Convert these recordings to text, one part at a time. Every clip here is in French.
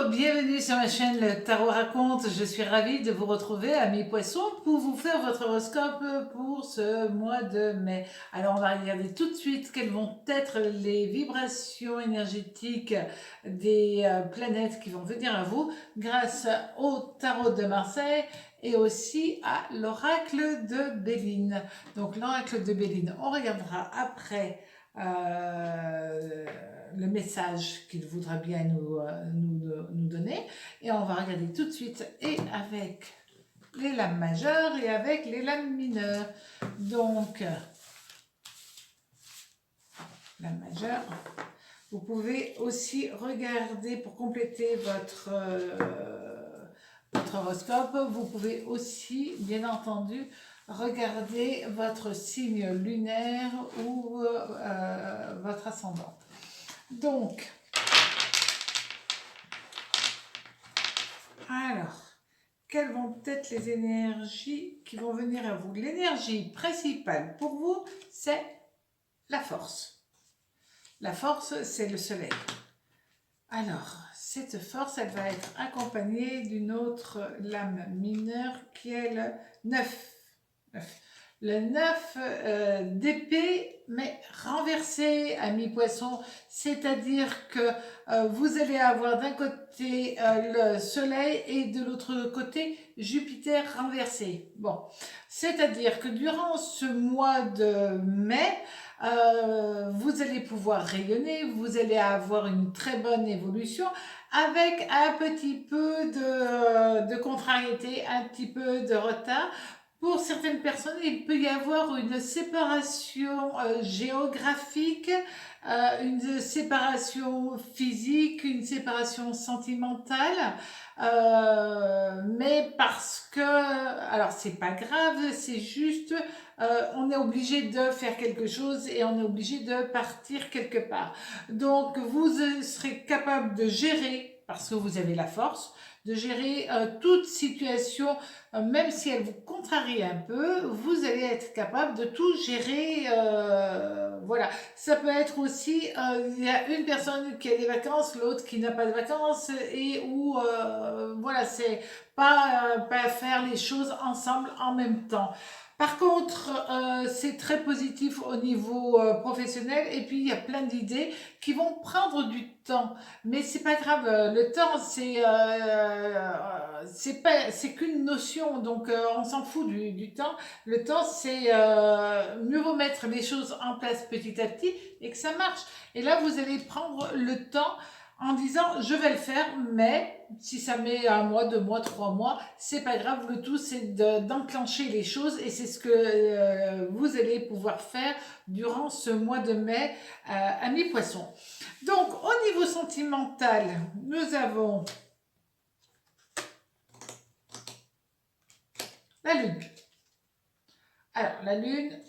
Bienvenue sur ma chaîne Le Tarot Raconte. Je suis ravie de vous retrouver, amis poissons, pour vous faire votre horoscope pour ce mois de mai. Alors, on va regarder tout de suite quelles vont être les vibrations énergétiques des planètes qui vont venir à vous grâce au Tarot de Marseille et aussi à l'oracle de Béline. Donc, l'oracle de Béline, on regardera après le message qu'il voudra bien nous donner. Et on va regarder tout de suite et avec les lames majeures et avec les lames mineures. Donc, lame majeure. Vous pouvez aussi regarder pour compléter votre horoscope. Vous pouvez aussi, bien entendu, regarder votre signe lunaire ou votre ascendant. Donc, alors, quelles vont être les énergies qui vont venir à vous? L'énergie principale pour vous, c'est la force. La force, c'est le soleil. Alors, cette force, elle va être accompagnée d'une autre lame mineure qui est le 9. Le 9 d'épée, mais renversé, ami poisson, c'est-à-dire que vous allez avoir d'un côté le soleil et de l'autre côté Jupiter renversé. Bon, c'est-à-dire que durant ce mois de mai, vous allez pouvoir rayonner, vous allez avoir une très bonne évolution avec un petit peu de contrariété, un petit peu de retard. Pour certaines personnes, il peut y avoir une séparation géographique, une séparation physique, une séparation sentimentale, mais parce que, alors c'est pas grave, c'est juste, on est obligé de faire quelque chose et on est obligé de partir quelque part. Donc vous serez capable de gérer, parce que vous avez la force, de gérer toute situation, même si elle vous contrarie un peu, vous allez être capable de tout gérer. Voilà. Ça peut être aussi, il y a une personne qui a des vacances, l'autre qui n'a pas de vacances, et où, voilà, c'est pas faire les choses ensemble en même temps. Par contre, c'est très positif au niveau professionnel, et puis il y a plein d'idées qui vont prendre du temps. Mais c'est pas grave, le temps c'est qu'une notion, donc on s'en fout du temps. Le temps, c'est mieux vaut mettre les choses en place petit à petit et que ça marche. Et là, vous allez prendre le temps en disant je vais le faire, mais si ça met 1 mois, 2 mois, 3 mois, c'est pas grave. Le tout, c'est d'enclencher les choses et c'est ce que vous allez pouvoir faire durant ce mois de mai, amis poissons. Donc, au niveau sentimental, nous avons la Lune. Alors, la Lune,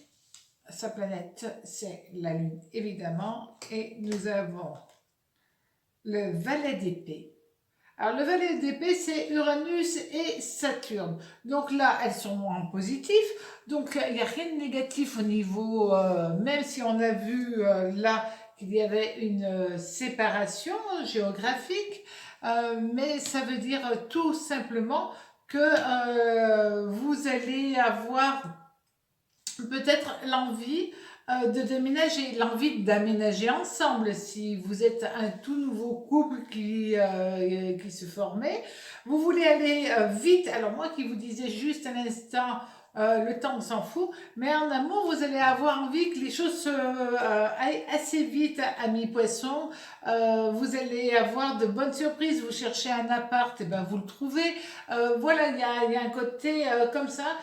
sa planète, c'est la Lune, évidemment. Et nous avons le valet d'épée. Alors, le valet d'épée, c'est Uranus et Saturne. Donc là, elles sont en positif. Donc, il n'y a rien de négatif au niveau, même si on a vu là qu'il y avait une séparation géographique. Mais ça veut dire tout simplement que vous allez avoir peut-être l'envie de déménager, l'envie d'aménager ensemble. Si vous êtes un tout nouveau couple qui se formait, vous voulez aller vite. Alors moi qui vous disais juste à l'instant, le temps on s'en fout, mais en amour vous allez avoir envie que les choses aillent assez vite, amis poissons. Vous allez avoir de bonnes surprises. Vous cherchez un appart, et ben vous le trouvez. Voilà, il y a un côté comme ça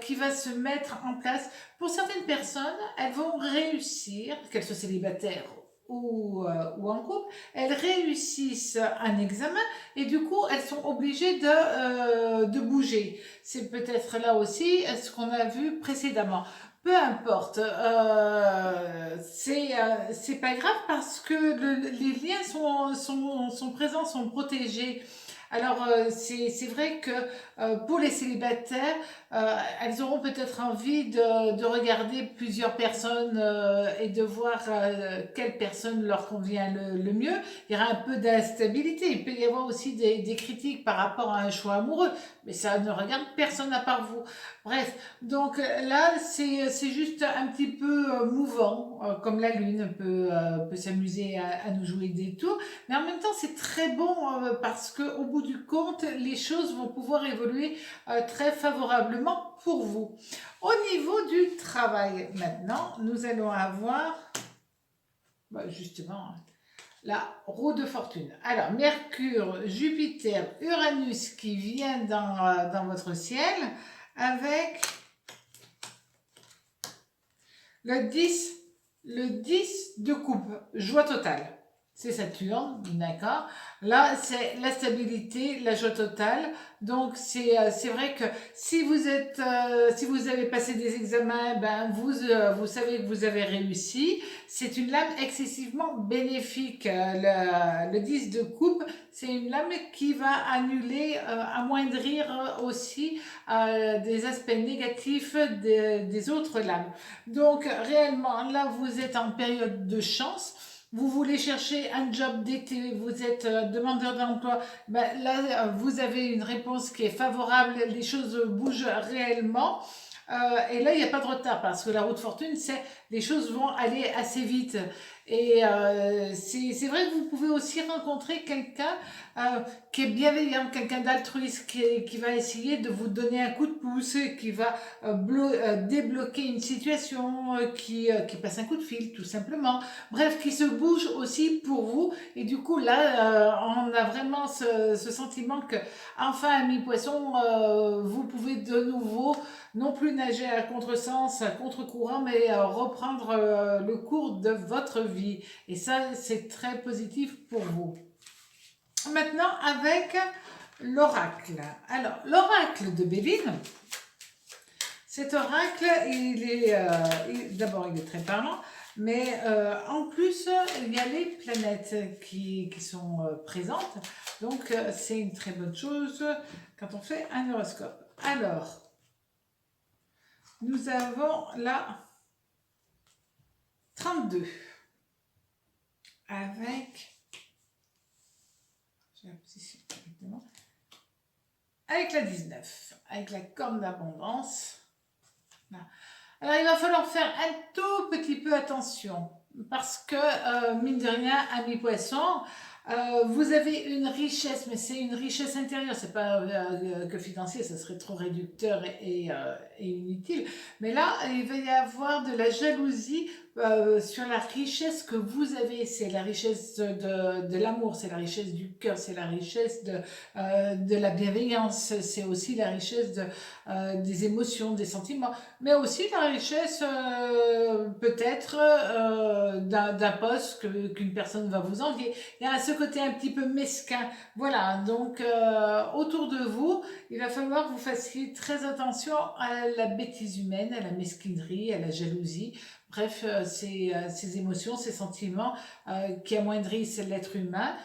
qui va se mettre en place. Pour certaines personnes, elles vont réussir, qu'elles soient célibataires ou en couple, elles réussissent un examen et du coup, elles sont obligées de bouger. C'est peut-être là aussi ce qu'on a vu précédemment. Peu importe, c'est pas grave parce que les liens sont présents, sont protégés. Alors, c'est vrai que pour les célibataires, elles auront peut-être envie de regarder plusieurs personnes et de voir quelle personne leur convient le mieux. Il y aura un peu d'instabilité. Il peut y avoir aussi des critiques par rapport à un choix amoureux, mais ça ne regarde personne à part vous. Bref, donc là, c'est juste un petit peu mouvant, comme la lune peut s'amuser à nous jouer des tours. Mais en même temps, c'est très bon parce qu'au bout du compte, les choses vont pouvoir évoluer très favorablement pour vous. Au niveau du travail, maintenant, nous allons avoir justement la roue de fortune. Alors, Mercure, Jupiter, Uranus qui vient dans votre ciel avec le 10, le 10 de coupe, joie totale. C'est Saturne, d'accord. Là, c'est la stabilité, la joie totale. Donc, c'est vrai que si vous êtes, si vous avez passé des examens, ben vous savez que vous avez réussi. C'est une lame excessivement bénéfique. Le 10 de coupe, c'est une lame qui va annuler, amoindrir aussi des aspects négatifs des autres lames. Donc, réellement, là, vous êtes en période de chance. Vous voulez chercher un job d'été, vous êtes demandeur d'emploi, ben là, vous avez une réponse qui est favorable, les choses bougent réellement. Et là, il n'y a pas de retard parce que la roue de fortune, c'est les choses vont aller assez vite. Et c'est vrai que vous pouvez aussi rencontrer quelqu'un qui est bienveillant, quelqu'un d'altruiste qui va essayer de vous donner un coup de pouce, qui va débloquer une situation, qui passe un coup de fil tout simplement. Bref, qui se bouge aussi pour vous. Et du coup, là, on a vraiment ce sentiment que, enfin, ami poisson, vous pouvez de nouveau non plus nager à contresens, à contre-courant, mais reprendre le cours de votre vie. Et ça, c'est très positif pour vous. Maintenant, avec l'oracle. Alors, l'oracle de Béline, cet oracle, d'abord, il est très parlant, mais en plus, il y a les planètes qui sont présentes. Donc, c'est une très bonne chose quand on fait un horoscope. Alors, nous avons la 32 avec, j'ai la position exactement, avec la 19, avec la corne d'abondance. Là. Alors, il va falloir faire un tout petit peu attention parce que, mine de rien, ami poisson, vous avez une richesse, mais c'est une richesse intérieure, c'est pas que financier, ça serait trop réducteur et inutile. Mais là, il va y avoir de la jalousie sur la richesse que vous avez. C'est la richesse de l'amour, c'est la richesse du cœur, c'est la richesse de la bienveillance, c'est aussi la richesse des émotions, des sentiments, mais aussi la richesse peut-être d'un poste qu'une personne va vous envier. Il y a ce côté un petit peu mesquin. Voilà, donc autour de vous, il va falloir que vous fassiez très attention à la bêtise humaine, à la mesquinerie, à la jalousie. Bref, ces émotions, ces sentiments qui amoindrissent l'être humain.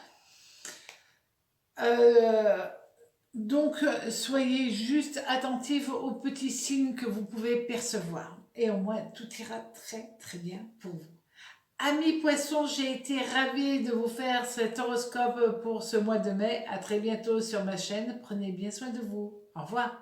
Donc, soyez juste attentifs aux petits signes que vous pouvez percevoir. Et au moins, tout ira très très bien pour vous. Amis poissons, j'ai été ravie de vous faire cet horoscope pour ce mois de mai. À très bientôt sur ma chaîne. Prenez bien soin de vous. Au revoir.